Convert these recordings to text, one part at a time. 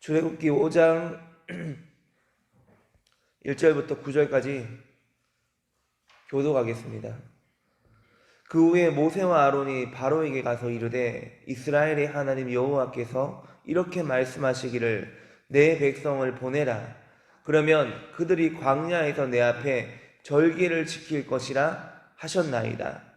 출애굽기 5장 1절부터 9절까지 교독하겠습니다. 그 후에 모세와 아론이 바로에게 가서 이르되 이스라엘의 하나님 여호와께서 이렇게 말씀하시기를 내 백성을 보내라. 그러면 그들이 광야에서 내 앞에 절기를 지킬 것이라 하셨나이다.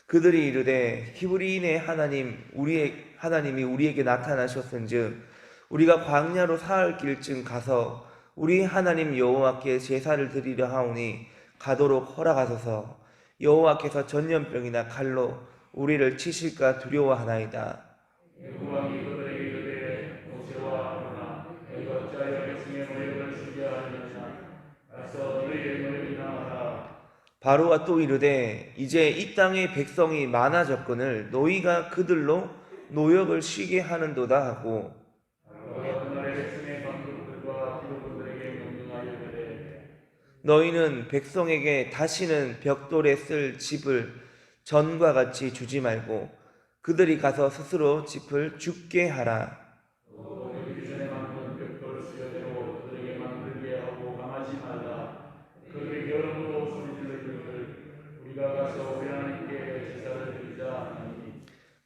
그들이 이르되 히브리인의 하나님이 우리에게 나타나셨은즉 우리가 광야로 사흘 길쯤 가서 우리 하나님 여호와께 제사를 드리려 하오니 가도록 허락하소서. 여호와께서 전염병이나 칼로 우리를 치실까 두려워하나이다. 여호와께서 그들에게 이르되 모세와 아론아 너희가 어찌하여 백성의 노예를 쓰게 하느냐. 가서 너희의 노예를 인하하라. 바로가 또 이르되 이제 이 땅에 백성이 많아졌거늘 너희가 그들로 노역을 쉬게 하는도다 하고 너희는 백성에게 다시는 벽돌에 쓸 집을 전과 같이 주지 말고 그들이 가서 스스로 집을 죽게 하라.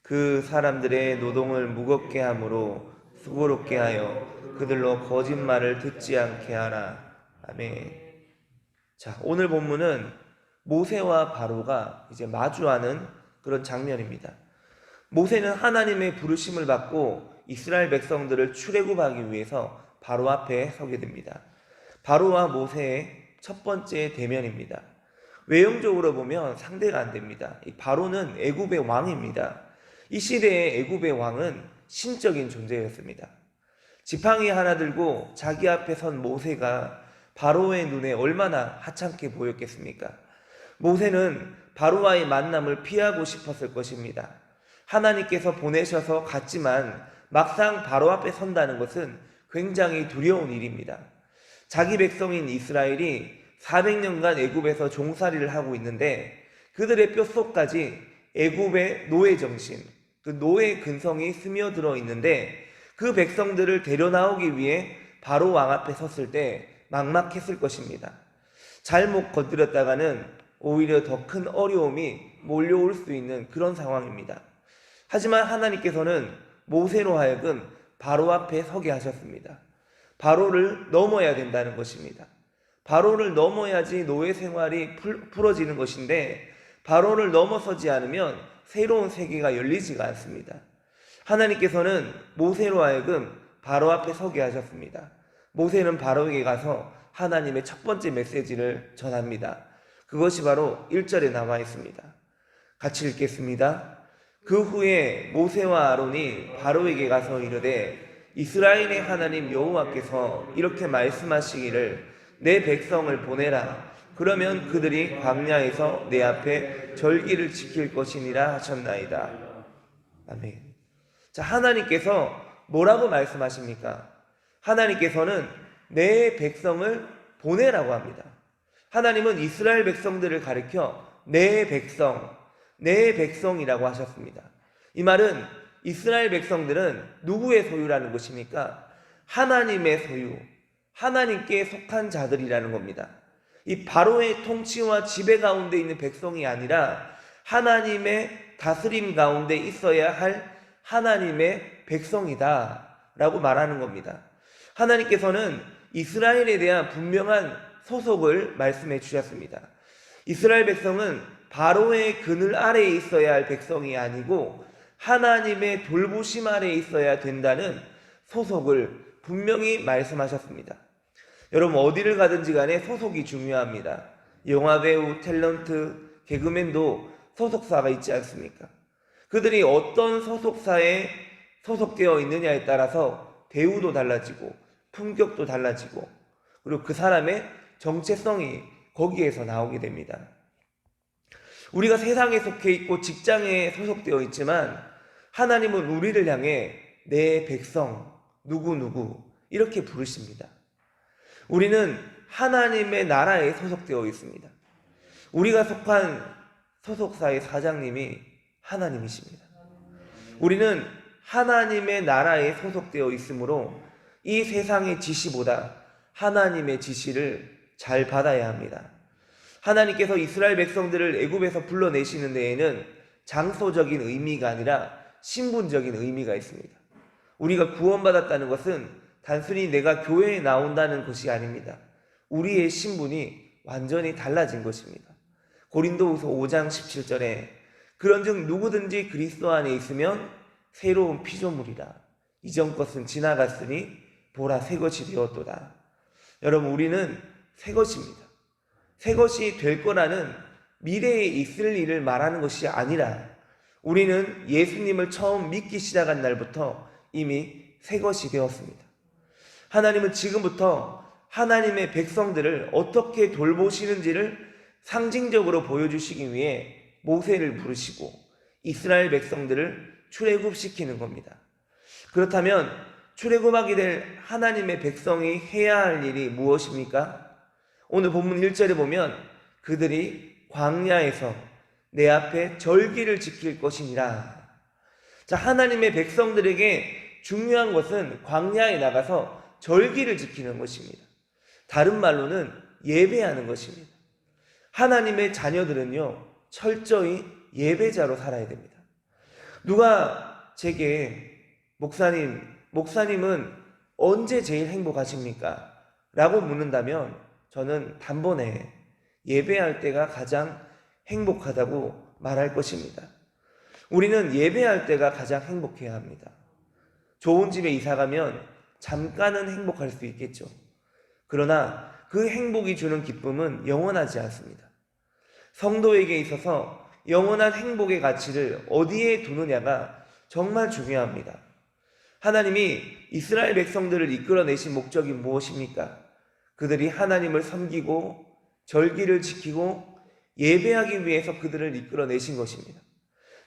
그 사람들의 노동을 무겁게 함으로 수고롭게 하여 그들로 거짓말을 듣지 않게 하라. 아멘. 자, 오늘 본문은 모세와 바로가 이제 마주하는 그런 장면입니다. 모세는 하나님의 부르심을 받고 이스라엘 백성들을 출애굽하기 위해서 바로 앞에 서게 됩니다. 바로와 모세의 첫 번째 대면입니다. 외형적으로 보면 상대가 안 됩니다. 이 바로는 애굽의 왕입니다. 이 시대의 애굽의 왕은 신적인 존재였습니다. 지팡이 하나 들고 자기 앞에 선 모세가 바로의 눈에 얼마나 하찮게 보였겠습니까? 모세는 바로와의 만남을 피하고 싶었을 것입니다. 하나님께서 보내셔서 갔지만 막상 바로 앞에 선다는 것은 굉장히 두려운 일입니다. 자기 백성인 이스라엘이 400년간 애굽에서 종살이를 하고 있는데 그들의 뼛속까지 애굽의 노예 정신, 그 노예 근성이 스며들어 있는데 그 백성들을 데려나오기 위해 바로 왕 앞에 섰을 때 막막했을 것입니다. 잘못 건드렸다가는 오히려 더 큰 어려움이 몰려올 수 있는 그런 상황입니다. 하지만 하나님께서는 모세로 하여금 바로 앞에 서게 하셨습니다. 바로를 넘어야 된다는 것입니다. 바로를 넘어야지 노예 생활이 풀어지는 것인데 바로를 넘어서지 않으면 새로운 세계가 열리지가 않습니다. 하나님께서는 모세로 하여금 바로 앞에 서게 하셨습니다. 모세는 바로에게 가서 하나님의 첫 번째 메시지를 전합니다. 그것이 바로 1절에 나와 있습니다. 같이 읽겠습니다. 그 후에 모세와 아론이 바로에게 가서 이르되 이스라엘의 하나님 여호와께서 이렇게 말씀하시기를 내 백성을 보내라. 그러면 그들이 광야에서 내 앞에 절기를 지킬 것이니라 하셨나이다. 아멘. 자, 하나님께서 뭐라고 말씀하십니까? 하나님께서는 내 백성을 보내라고 합니다. 하나님은 이스라엘 백성들을 가리켜 내 백성이라고 하셨습니다. 이 말은 이스라엘 백성들은 누구의 소유라는 것입니까? 하나님의 소유, 하나님께 속한 자들이라는 겁니다. 이 바로의 통치와 지배 가운데 있는 백성이 아니라 하나님의 다스림 가운데 있어야 할 하나님의 백성이다 라고 말하는 겁니다. 하나님께서는 이스라엘에 대한 분명한 소속을 말씀해 주셨습니다. 이스라엘 백성은 바로의 그늘 아래에 있어야 할 백성이 아니고 하나님의 돌보심 아래에 있어야 된다는 소속을 분명히 말씀하셨습니다. 여러분 어디를 가든지 간에 소속이 중요합니다. 영화배우, 탤런트, 개그맨도 소속사가 있지 않습니까? 그들이 어떤 소속사에 소속되어 있느냐에 따라서 대우도 달라지고 품격도 달라지고 그리고 그 사람의 정체성이 거기에서 나오게 됩니다. 우리가 세상에 속해 있고 직장에 소속되어 있지만 하나님은 우리를 향해 내 백성 누구누구 이렇게 부르십니다. 우리는 하나님의 나라에 소속되어 있습니다. 우리가 속한 소속사의 사장님이 하나님이십니다. 우리는 하나님의 나라에 소속되어 있으므로 이 세상의 지시보다 하나님의 지시를 잘 받아야 합니다. 하나님께서 이스라엘 백성들을 애굽에서 불러내시는 데에는 장소적인 의미가 아니라 신분적인 의미가 있습니다. 우리가 구원받았다는 것은 단순히 내가 교회에 나온다는 것이 아닙니다. 우리의 신분이 완전히 달라진 것입니다. 고린도후서 5장 17절에 그런즉 누구든지 그리스도 안에 있으면 새로운 피조물이라. 이전 것은 지나갔으니 보라 새 것이 되었도다. 여러분, 우리는 새 것입니다. 새 것이 될 거라는 미래에 있을 일을 말하는 것이 아니라 우리는 예수님을 처음 믿기 시작한 날부터 이미 새 것이 되었습니다. 하나님은 지금부터 하나님의 백성들을 어떻게 돌보시는지를 상징적으로 보여주시기 위해 모세를 부르시고 이스라엘 백성들을 출애굽시키는 겁니다. 그렇다면 출애굽하게 될 하나님의 백성이 해야 할 일이 무엇입니까? 오늘 본문 1절에 보면 그들이 광야에서 내 앞에 절기를 지킬 것이니라. 자, 하나님의 백성들에게 중요한 것은 광야에 나가서 절기를 지키는 것입니다. 다른 말로는 예배하는 것입니다. 하나님의 자녀들은요, 철저히 예배자로 살아야 됩니다. 누가 제게 목사님은 언제 제일 행복하십니까? 라고 묻는다면 저는 단번에 예배할 때가 가장 행복하다고 말할 것입니다. 우리는 예배할 때가 가장 행복해야 합니다. 좋은 집에 이사가면 잠깐은 행복할 수 있겠죠. 그러나 그 행복이 주는 기쁨은 영원하지 않습니다. 성도에게 있어서 영원한 행복의 가치를 어디에 두느냐가 정말 중요합니다. 하나님이 이스라엘 백성들을 이끌어내신 목적이 무엇입니까? 그들이 하나님을 섬기고 절기를 지키고 예배하기 위해서 그들을 이끌어내신 것입니다.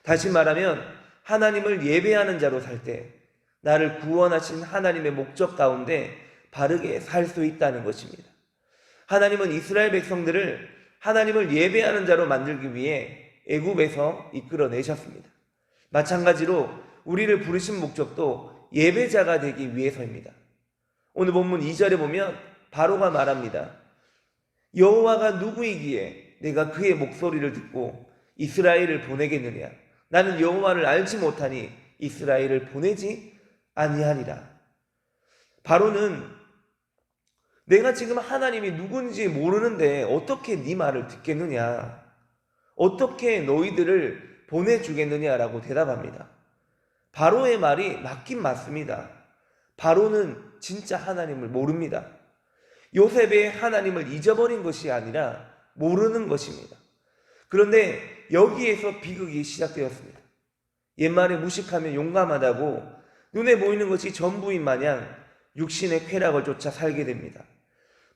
다시 말하면 하나님을 예배하는 자로 살 때 나를 구원하신 하나님의 목적 가운데 바르게 살 수 있다는 것입니다. 하나님은 이스라엘 백성들을 하나님을 예배하는 자로 만들기 위해 애굽에서 이끌어내셨습니다. 마찬가지로 우리를 부르신 목적도 예배자가 되기 위해서입니다. 오늘 본문 2절에 보면 바로가 말합니다. 여호와가 누구이기에 내가 그의 목소리를 듣고 이스라엘을 보내겠느냐? 나는 여호와를 알지 못하니 이스라엘을 보내지 아니하니라. 바로는 내가 지금 하나님이 누군지 모르는데 어떻게 네 말을 듣겠느냐? 어떻게 너희들을 보내주겠느냐라고 대답합니다. 바로의 말이 맞긴 맞습니다. 바로는 진짜 하나님을 모릅니다. 요셉의 하나님을 잊어버린 것이 아니라 모르는 것입니다. 그런데 여기에서 비극이 시작되었습니다. 옛말에 무식하면 용감하다고 눈에 보이는 것이 전부인 마냥 육신의 쾌락을 쫓아 살게 됩니다.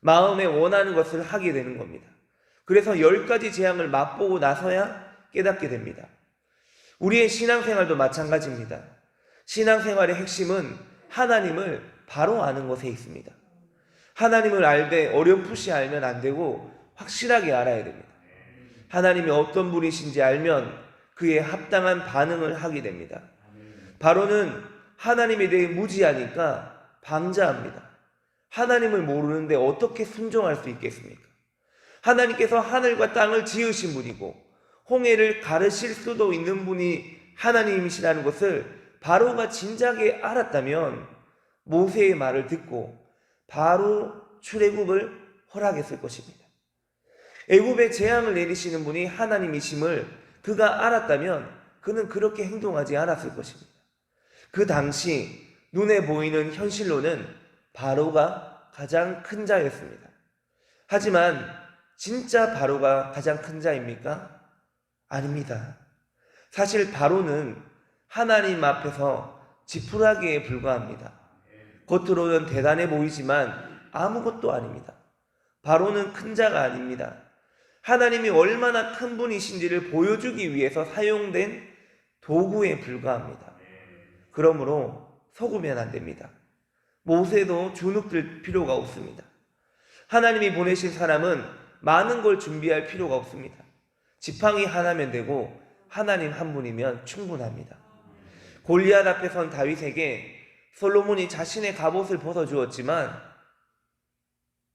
마음에 원하는 것을 하게 되는 겁니다. 그래서 10가지 재앙을 맛보고 나서야 깨닫게 됩니다. 우리의 신앙생활도 마찬가지입니다. 신앙생활의 핵심은 하나님을 바로 아는 것에 있습니다. 하나님을 알되 어렴풋이 알면 안 되고 확실하게 알아야 됩니다. 하나님이 어떤 분이신지 알면 그에 합당한 반응을 하게 됩니다. 바로는 하나님에 대해 무지하니까 방자합니다. 하나님을 모르는데 어떻게 순종할 수 있겠습니까? 하나님께서 하늘과 땅을 지으신 분이고 홍해를 가르실 수도 있는 분이 하나님이시라는 것을 바로가 진작에 알았다면 모세의 말을 듣고 바로 출애굽을 허락했을 것입니다. 애굽에 재앙을 내리시는 분이 하나님이심을 그가 알았다면 그는 그렇게 행동하지 않았을 것입니다. 그 당시 눈에 보이는 현실로는 바로가 가장 큰 자였습니다. 하지만 진짜 바로가 가장 큰 자입니까? 아닙니다. 사실 바로는 하나님 앞에서 지푸라기에 불과합니다. 겉으로는 대단해 보이지만 아무것도 아닙니다. 바로는 큰 자가 아닙니다. 하나님이 얼마나 큰 분이신지를 보여주기 위해서 사용된 도구에 불과합니다. 그러므로 속으면 안 됩니다. 모세도 주눅들 필요가 없습니다. 하나님이 보내신 사람은 많은 걸 준비할 필요가 없습니다. 지팡이 하나면 되고 하나님 한 분이면 충분합니다. 골리앗 앞에 선 다윗에게 솔로몬이 자신의 갑옷을 벗어주었지만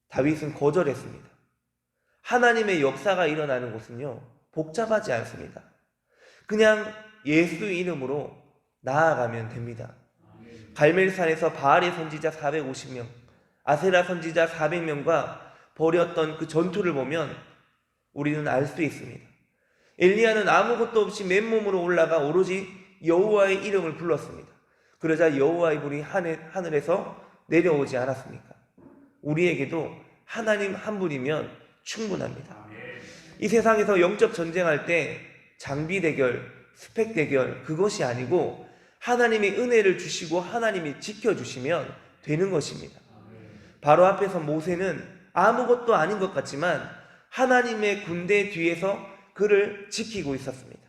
다윗은 거절했습니다. 하나님의 역사가 일어나는 곳은요, 복잡하지 않습니다. 그냥 예수 이름으로 나아가면 됩니다. 갈멜산에서 바알의 선지자 450명, 아세라 선지자 400명과 벌였던 그 전투를 보면 우리는 알 수 있습니다. 엘리야는 아무것도 없이 맨몸으로 올라가 오로지 여호와의 이름을 불렀습니다. 그러자 여호와의 불이 하늘에서 내려오지 않았습니까? 우리에게도 하나님 한 분이면 충분합니다. 이 세상에서 영적 전쟁할 때 장비 대결, 스펙 대결, 그것이 아니고 하나님이 은혜를 주시고 하나님이 지켜주시면 되는 것입니다. 바로 앞에서 모세는 아무것도 아닌 것 같지만 하나님의 군대 뒤에서 그를 지키고 있었습니다.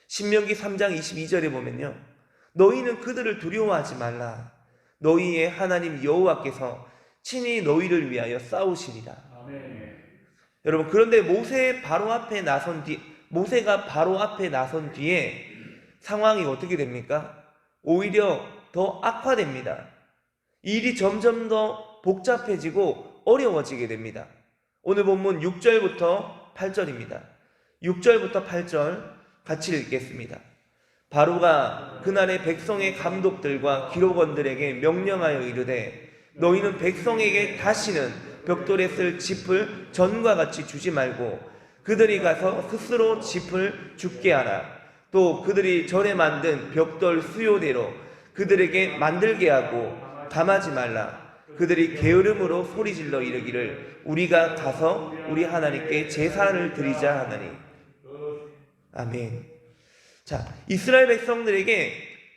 신명기 3장 22절에 보면요, 너희는 그들을 두려워하지 말라. 너희의 하나님 여호와께서 친히 너희를 위하여 싸우시리라. 여러분, 그런데 모세가 바로 앞에 나선 뒤에 상황이 어떻게 됩니까? 오히려 더 악화됩니다. 일이 점점 더 복잡해지고 어려워지게 됩니다. 오늘 본문 6절부터 8절입니다. 6절부터 8절 같이 읽겠습니다. 바로가 그날의 백성의 감독들과 기록원들에게 명령하여 이르되 너희는 백성에게 다시는 벽돌에 쓸 짚을 전과 같이 주지 말고 그들이 가서 스스로 짚을 줍게 하라. 또 그들이 전에 만든 벽돌 수요대로 그들에게 만들게 하고 담하지 말라. 그들이 게으름으로 소리질러 이르기를 우리가 가서 우리 하나님께 제사를 드리자 하나니. 아멘. 자, 이스라엘 백성들에게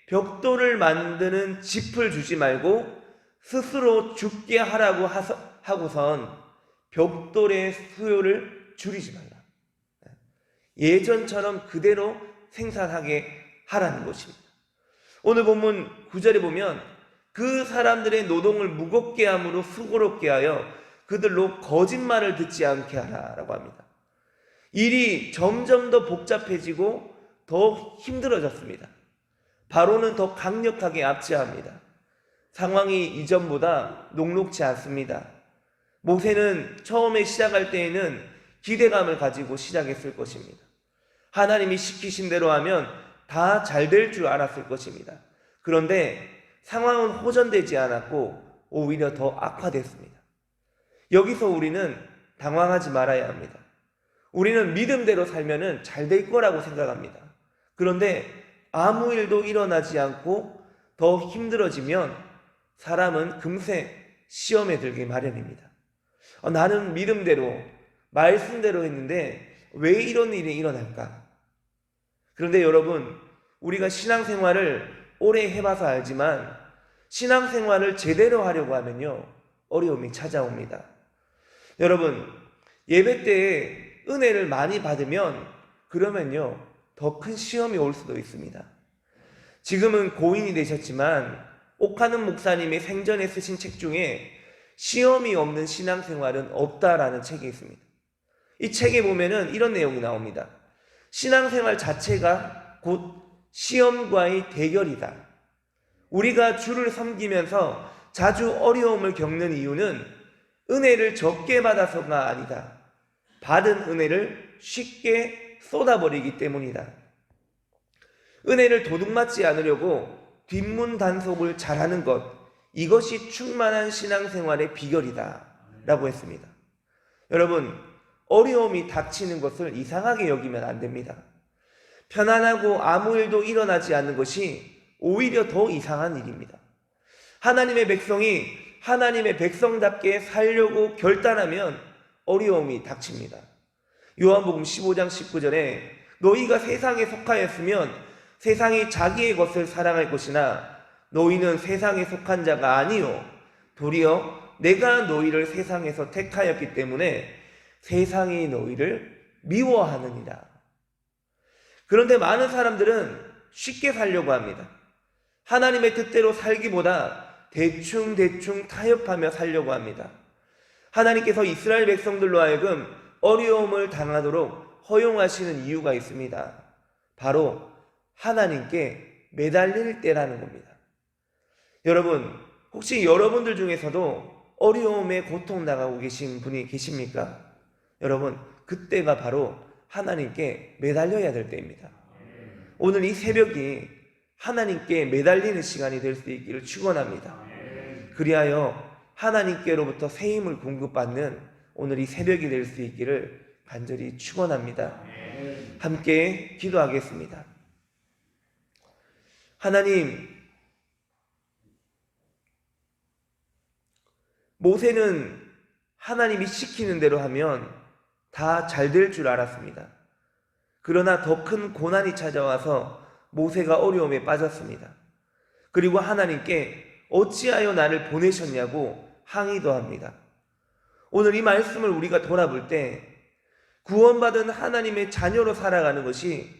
벽돌을 만드는 짚을 주지 말고 스스로 줍게 하라고 하고선 벽돌의 수요를 줄이지 말라. 예전처럼 그대로 생산하게 하라는 것입니다. 오늘 본문 9절에 보면 그 사람들의 노동을 무겁게 함으로 수고롭게 하여 그들로 거짓말을 듣지 않게 하라라고 합니다. 일이 점점 더 복잡해지고 더 힘들어졌습니다. 바로는 더 강력하게 압제합니다. 상황이 이전보다 녹록지 않습니다. 모세는 처음에 시작할 때에는 기대감을 가지고 시작했을 것입니다. 하나님이 시키신 대로 하면 다 잘 될 줄 알았을 것입니다. 그런데 상황은 호전되지 않았고 오히려 더 악화됐습니다. 여기서 우리는 당황하지 말아야 합니다. 우리는 믿음대로 살면은 잘 될 거라고 생각합니다. 그런데 아무 일도 일어나지 않고 더 힘들어지면 사람은 금세 시험에 들기 마련입니다. 나는 믿음대로 말씀대로 했는데 왜 이런 일이 일어날까? 그런데 여러분, 우리가 신앙생활을 오래 해봐서 알지만 신앙생활을 제대로 하려고 하면요, 어려움이 찾아옵니다. 여러분, 예배 때에 은혜를 많이 받으면 그러면요, 더 큰 시험이 올 수도 있습니다. 지금은 고인이 되셨지만 옥하는 목사님이 생전에 쓰신 책 중에 시험이 없는 신앙생활은 없다라는 책이 있습니다. 이 책에 보면은 이런 내용이 나옵니다. 신앙생활 자체가 곧 시험과의 대결이다. 우리가 주를 섬기면서 자주 어려움을 겪는 이유는 은혜를 적게 받아서가 아니다. 받은 은혜를 쉽게 쏟아버리기 때문이다. 은혜를 도둑맞지 않으려고 뒷문 단속을 잘하는 것, 이것이 충만한 신앙생활의 비결이다 라고 했습니다. 여러분, 어려움이 닥치는 것을 이상하게 여기면 안 됩니다. 편안하고 아무 일도 일어나지 않는 것이 오히려 더 이상한 일입니다. 하나님의 백성이 하나님의 백성답게 살려고 결단하면 어려움이 닥칩니다. 요한복음 15장 19절에 너희가 세상에 속하였으면 세상이 자기의 것을 사랑할 것이나 너희는 세상에 속한 자가 아니요 도리어 내가 너희를 세상에서 택하였기 때문에 세상이 너희를 미워하느니라. 그런데 많은 사람들은 쉽게 살려고 합니다. 하나님의 뜻대로 살기보다 대충 타협하며 살려고 합니다. 하나님께서 이스라엘 백성들로 하여금 어려움을 당하도록 허용하시는 이유가 있습니다. 바로 하나님께 매달릴 때라는 겁니다. 여러분, 혹시 여러분들 중에서도 어려움에 고통 나가고 계신 분이 계십니까? 여러분, 그때가 바로 하나님께 매달려야 될 때입니다. 오늘 이 새벽이 하나님께 매달리는 시간이 될 수 있기를 축원합니다. 그리하여 하나님께로부터 새 힘을 공급받는 오늘 이 새벽이 될 수 있기를 간절히 축원합니다. 함께 기도하겠습니다. 하나님, 모세는 하나님이 시키는 대로 하면 다 잘 될 줄 알았습니다. 그러나 더 큰 고난이 찾아와서 모세가 어려움에 빠졌습니다. 그리고 하나님께 어찌하여 나를 보내셨냐고 항의도 합니다. 오늘 이 말씀을 우리가 돌아볼 때 구원받은 하나님의 자녀로 살아가는 것이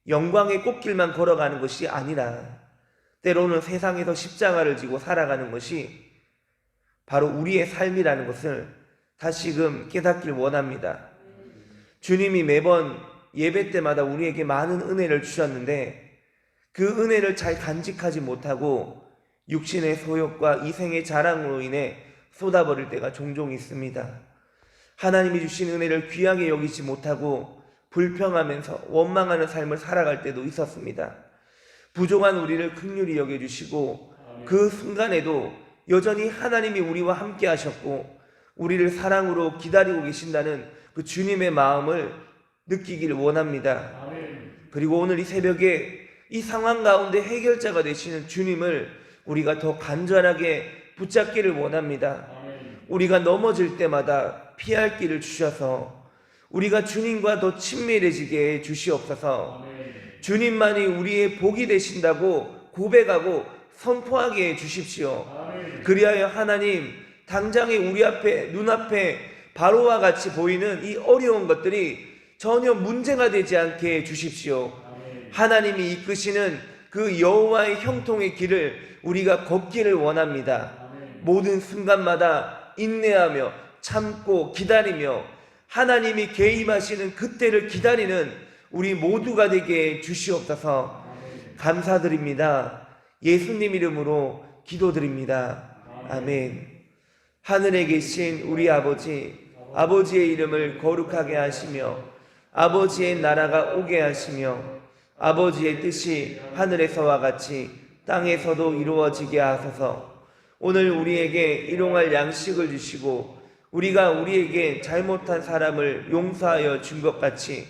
영광의 꽃길만 걸어가는 것이 아니라 때로는 세상에서 십자가를 지고 살아가는 것이 바로 우리의 삶이라는 것을 다시금 깨닫길 원합니다. 주님이 매번 예배 때마다 우리에게 많은 은혜를 주셨는데 그 은혜를 잘 간직하지 못하고 육신의 소욕과 이생의 자랑으로 인해 쏟아버릴 때가 종종 있습니다. 하나님이 주신 은혜를 귀하게 여기지 못하고 불평하면서 원망하는 삶을 살아갈 때도 있었습니다. 부족한 우리를 긍휼히 여겨주시고 그 순간에도 여전히 하나님이 우리와 함께 하셨고 우리를 사랑으로 기다리고 계신다는 그 주님의 마음을 느끼기를 원합니다. 그리고 오늘 이 새벽에 이 상황 가운데 해결자가 되시는 주님을 우리가 더 간절하게 붙잡기를 원합니다. 우리가 넘어질 때마다 피할 길을 주셔서 우리가 주님과 더 친밀해지게 해 주시옵소서. 주님만이 우리의 복이 되신다고 고백하고 선포하게 해 주십시오. 그리하여 하나님, 당장에 우리 앞에 눈앞에 바로와 같이 보이는 이 어려운 것들이 전혀 문제가 되지 않게 해 주십시오. 하나님이 이끄시는 그 여호와의 형통의 길을 우리가 걷기를 원합니다. 모든 순간마다 인내하며 참고 기다리며 하나님이 개입하시는 그때를 기다리는 우리 모두가 되게 해 주시옵소서. 감사드립니다. 예수님 이름으로 기도드립니다. 아멘. 하늘에 계신 우리 아버지, 아버지의 이름을 거룩하게 하시며 아버지의 나라가 오게 하시며 아버지의 뜻이 하늘에서와 같이 땅에서도 이루어지게 하소서. 오늘 우리에게 일용할 양식을 주시고 우리가 우리에게 잘못한 사람을 용서하여 준 것 같이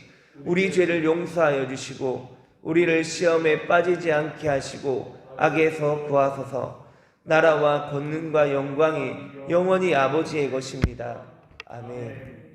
우리 죄를 용서하여 주시고 우리를 시험에 빠지지 않게 하시고 악에서 구하소서. 나라와 권능과 영광이 영원히 아버지의 것입니다. 아멘.